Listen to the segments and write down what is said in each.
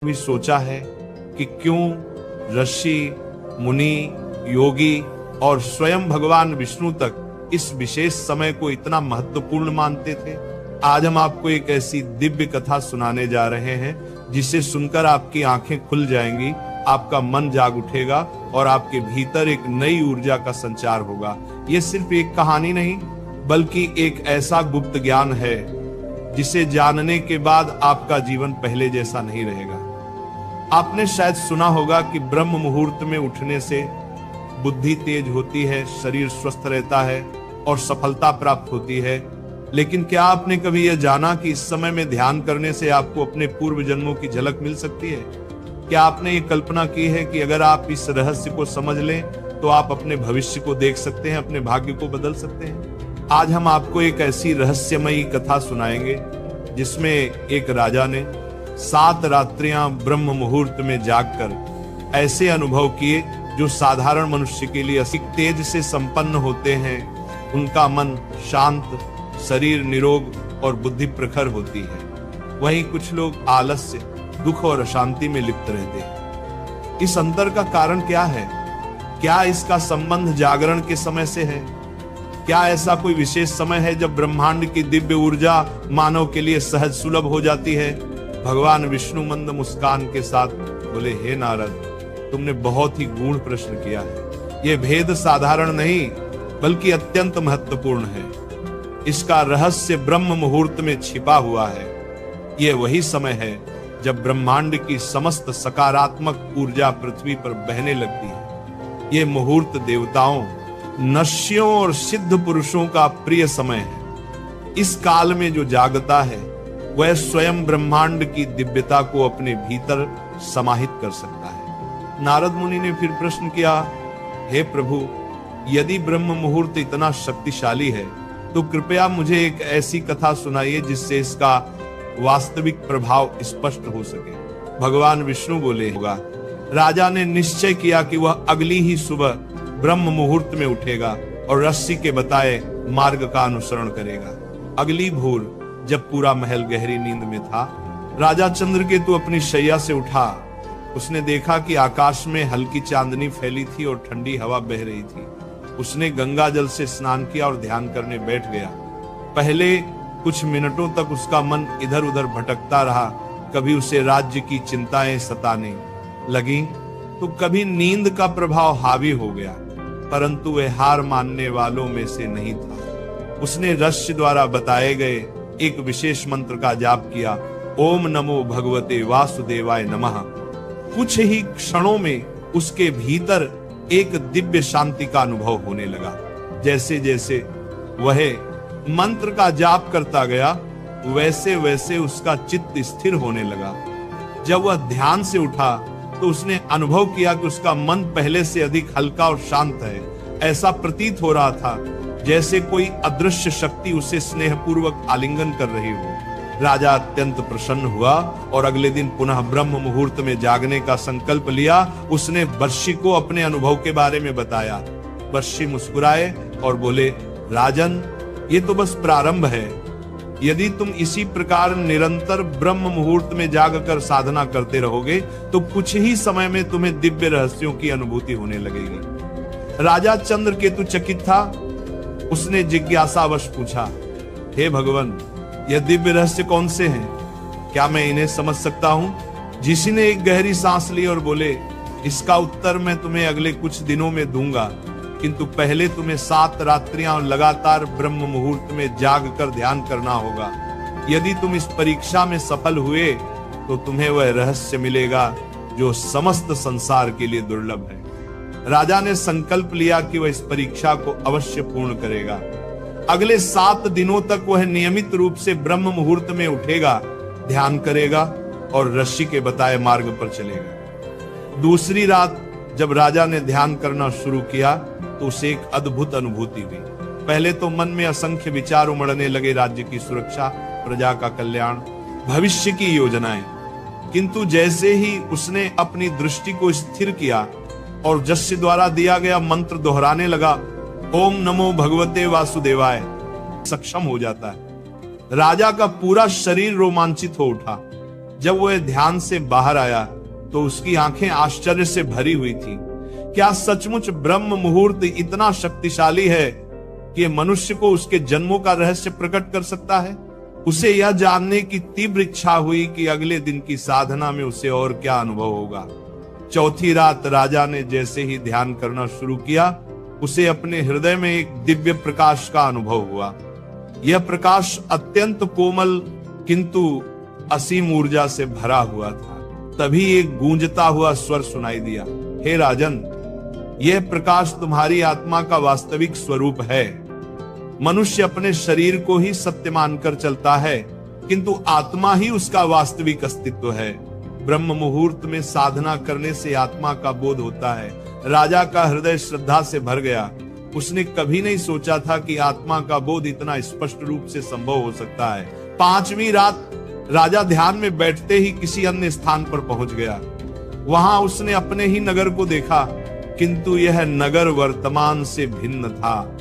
भी सोचा है कि क्यों ऋषि, मुनि, योगी और स्वयं भगवान विष्णु तक इस विशेष समय को इतना महत्वपूर्ण मानते थे। आज हम आपको एक ऐसी दिव्य कथा सुनाने जा रहे हैं जिसे सुनकर आपकी आंखें खुल जाएंगी, आपका मन जाग उठेगा और आपके भीतर एक नई ऊर्जा का संचार होगा। ये सिर्फ एक कहानी नहीं बल्कि एक ऐसा गुप्त ज्ञान है जिसे जानने के बाद आपका जीवन पहले जैसा नहीं रहेगा। आपने शायद सुना होगा कि ब्रह्म मुहूर्त में उठने से बुद्धि तेज होती है, शरीर स्वस्थ रहता है और सफलता प्राप्त होती है। लेकिन क्या आपने कभी यह जाना कि इस समय में ध्यान करने से आपको अपने पूर्व जन्मों की झलक मिल सकती है? क्या आपने ये कल्पना की है कि अगर आप इस रहस्य को समझ लें तो आप अपने भविष्य को देख सकते हैं, अपने भाग्य को बदल सकते हैं? आज हम आपको एक ऐसी रहस्यमयी कथा सुनाएंगे जिसमें एक राजा ने 7 रात्रियां ब्रह्म मुहूर्त में जागकर ऐसे अनुभव किए जो साधारण मनुष्य के लिए अधिक तेज से संपन्न होते हैं। उनका मन शांत, शरीर निरोग और बुद्धि प्रखर होती है। वहीं कुछ लोग आलस्य, दुख और अशांति में लिप्त रहते हैं। इस अंतर का कारण क्या है? क्या इसका संबंध जागरण के समय से है? क्या ऐसा कोई विशेष समय है जब ब्रह्मांड की दिव्य ऊर्जा मानव के लिए सहज सुलभ हो जाती है? भगवान विष्णु मंद मुस्कान के साथ बोले, हे नारद, तुमने बहुत ही गूढ़ प्रश्न किया है। यह भेद साधारण नहीं बल्कि अत्यंत महत्वपूर्ण है। इसका रहस्य ब्रह्म मुहूर्त में छिपा हुआ है। यह वही समय है जब ब्रह्मांड की समस्त सकारात्मक ऊर्जा पृथ्वी पर बहने लगती है। यह मुहूर्त देवताओं, नश्यों और सिद्ध पुरुषों का प्रिय समय है। इस काल में जो जागता है वह स्वयं ब्रह्मांड की दिव्यता को अपने भीतर समाहित कर सकता है। नारद मुनि ने फिर प्रश्न किया, हे प्रभु, यदि ब्रह्म मुहूर्त इतना शक्तिशाली है तो कृपया मुझे एक ऐसी कथा सुनाइए जिससे इसका वास्तविक प्रभाव स्पष्ट हो सके। भगवान विष्णु बोले, होगा। राजा ने निश्चय किया कि वह अगली ही सुबह ब्रह्म मुहूर्त में उठेगा और ऋषि के बताए मार्ग का अनुसरण करेगा। अगली भोर जब पूरा महल गहरी नींद में था, राजा चंद्रकेतु अपनी शैया से उठा। उसने देखा कि आकाश में हल्की चांदनी फैली थी और ठंडी हवा बह रही थी। उसने गंगा जल से स्नान किया और ध्यान करने बैठ गया। पहले कुछ मिनटों तक उसका मन इधर उधर भटकता रहा। कभी उसे राज्य की चिंताएं सताने लगी तो कभी नींद का प्रभाव हावी हो गया, परंतु वह हार मानने वालों में से नहीं था। उसने ऋषि द्वारा बताए गए एक विशेष मंत्र का जाप किया, ओम नमो भगवते वासुदेवाय नमः। कुछ ही क्षणों में उसके भीतर एक दिव्य शांति का अनुभव होने लगा। जैसे जैसे वह मंत्र का जाप करता गया वैसे वैसे उसका चित्त स्थिर होने लगा। जब वह ध्यान से उठा तो उसने अनुभव किया कि उसका मन पहले से अधिक हल्का और शांत है। ऐसा प्रतीत हो रहा था जैसे कोई अदृश्य शक्ति उसे स्नेहपूर्वक आलिंगन कर रही हो। राजा अत्यंत प्रसन्न हुआ और अगले दिन पुनः ब्रह्म मुहूर्त में जागने का संकल्प लिया। उसने वर्षि को अपने अनुभव के बारे में बताया। वर्षि मुस्कुराए और बोले, राजन, ये तो बस प्रारंभ है। यदि तुम इसी प्रकार निरंतर ब्रह्म मुहूर्त में जागकर साधना करते रहोगे तो कुछ ही समय में तुम्हें दिव्य रहस्यों की अनुभूति होने लगेगी। राजा चंद्रकेतु चकित था। उसने जिज्ञासावश पूछा, हे भगवान, यह दिव्य रहस्य कौन से हैं? क्या मैं इन्हें समझ सकता हूं? ऋषि ने एक गहरी सांस ली और बोले, इसका उत्तर मैं तुम्हें अगले कुछ दिनों में दूंगा, किंतु पहले तुम्हें 7 रात्रियां लगातार ब्रह्म मुहूर्त में जाग कर ध्यान करना होगा। यदि तुम इस परीक्षा में सफल हुए तो तुम्हें वह रहस्य मिलेगा जो समस्त संसार के लिए दुर्लभ है। राजा ने संकल्प लिया कि वह इस परीक्षा को अवश्य पूर्ण करेगा। अगले 7 दिनों तक वह नियमित रूप से ब्रह्म मुहूर्त में उठेगा, ध्यान करेगा और ऋषि के बताए मार्ग पर चलेगा। दूसरी रात जब राजा ने ध्यान करना शुरू किया तो उसे एक अद्भुत अनुभूति हुई। पहले तो मन में असंख्य विचार उमड़ने लगे, राज्य की सुरक्षा, प्रजा का कल्याण, भविष्य की योजनाएं। किंतु जैसे ही उसने अपनी दृष्टि को स्थिर किया और ऋषि द्वारा दिया गया मंत्र दोहराने लगा, ओम नमो भगवते वासुदेवाय, सक्षम हो जाता है। राजा का पूरा शरीर रोमांचित हो उठा। जब वह ध्यान से बाहर आया तो उसकी आंखें आश्चर्य से भरी हुई थी। क्या सचमुच ब्रह्म मुहूर्त इतना शक्तिशाली है कि मनुष्य को उसके जन्मों का रहस्य प्रकट कर सकता है? उसे यह जानने की तीव्र इच्छा हुई कि अगले दिन की साधना में उसे और क्या अनुभव होगा। चौथी रात राजा ने जैसे ही ध्यान करना शुरू किया, उसे अपने हृदय में एक दिव्य प्रकाश का अनुभव हुआ। यह प्रकाश अत्यंत कोमल किंतु असीम ऊर्जा से भरा हुआ था। तभी एक गूंजता हुआ स्वर सुनाई दिया, हे राजन, यह प्रकाश तुम्हारी आत्मा का वास्तविक स्वरूप है। मनुष्य अपने शरीर को ही सत्य मानकर चलता है, किंतु आत्मा ही उसका वास्तविक अस्तित्व है। ब्रह्म मुहूर्त में साधना करने से आत्मा का बोध होता है। राजा का हृदय श्रद्धा से भर गया। उसने कभी नहीं सोचा था कि आत्मा का बोध इतना स्पष्ट रूप से संभव हो सकता है। पांचवी रात राजा ध्यान में बैठते ही किसी अन्य स्थान पर पहुंच गया। वहां उसने अपने ही नगर को देखा, किंतु यह नगर वर्तमान से भिन्न था।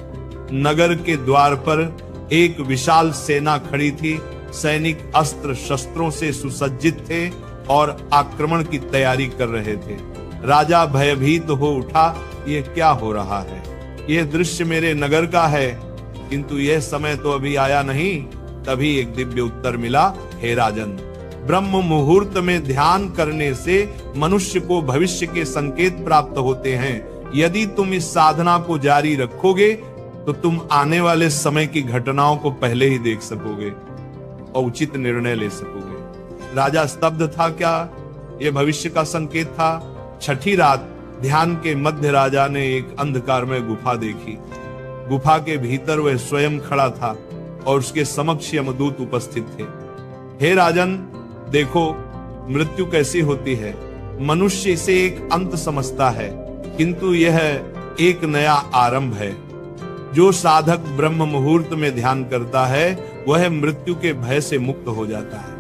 नगर के द्वार पर एक विशाल सेना खड़ी थी। सैनिक अस्त्र शस्त्रों से सुसज्जित थे और आक्रमण की तैयारी कर रहे थे। राजा भयभीत हो उठा, ये क्या हो रहा है? यह दृश्य मेरे नगर का है, किंतु यह समय तो अभी आया नहीं। तभी एक दिव्य उत्तर मिला, हे राजन, ब्रह्म मुहूर्त में ध्यान करने से मनुष्य को भविष्य के संकेत प्राप्त होते हैं। यदि तुम इस साधना को जारी रखोगे तो तुम आने वाले समय की घटनाओं को पहले ही देख सकोगे और उचित निर्णय ले सकोगे। राजा स्तब्ध था। क्या यह भविष्य का संकेत था? छठी रात ध्यान के मध्य राजा ने एक अंधकारमय गुफा देखी। गुफा के भीतर वह स्वयं खड़ा था और उसके समक्ष यमदूत उपस्थित थे। हे राजन, देखो मृत्यु कैसी होती है। मनुष्य इसे एक अंत समझता है, किंतु यह एक नया आरंभ है। जो साधक ब्रह्म मुहूर्त में ध्यान करता है वह मृत्यु के भय से मुक्त हो जाता है।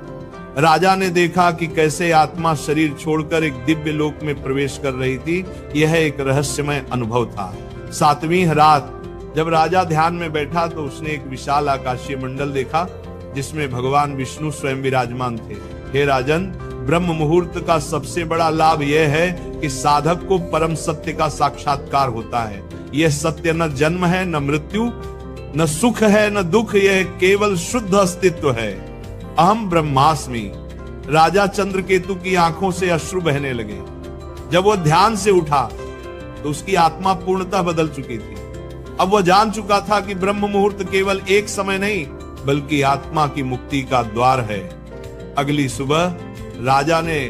राजा ने देखा कि कैसे आत्मा शरीर छोड़कर एक दिव्य लोक में प्रवेश कर रही थी। यह एक रहस्यमय अनुभव था। सातवीं रात जब राजा ध्यान में बैठा तो उसने एक विशाल आकाशीय मंडल देखा जिसमें भगवान विष्णु स्वयं विराजमान थे। हे राजन, ब्रह्म मुहूर्त का सबसे बड़ा लाभ यह है कि साधक को परम सत्य का साक्षात्कार होता है। यह सत्य न जन्म है, न मृत्यु, न सुख है, न दुख। यह केवल शुद्ध अस्तित्व है। अहम ब्रह्मास्मि। राजा चंद्रकेतु की आंखों से अश्रु बहने लगे। जब वह ध्यान से उठा तो उसकी आत्मा पूर्णतः बदल चुकी थी। अब वह जान चुका था कि ब्रह्म मुहूर्त केवल एक समय नहीं बल्कि आत्मा की मुक्ति का द्वार है। अगली सुबह राजा ने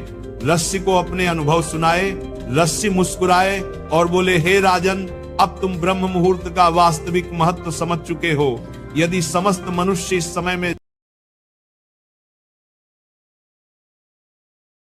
रस्सी को अपने अनुभव सुनाए। रस्सी मुस्कुराए और बोले, हे राजन, अब तुम ब्रह्म मुहूर्त का वास्तविक महत्व समझ चुके हो। यदि समस्त मनुष्य इस समय में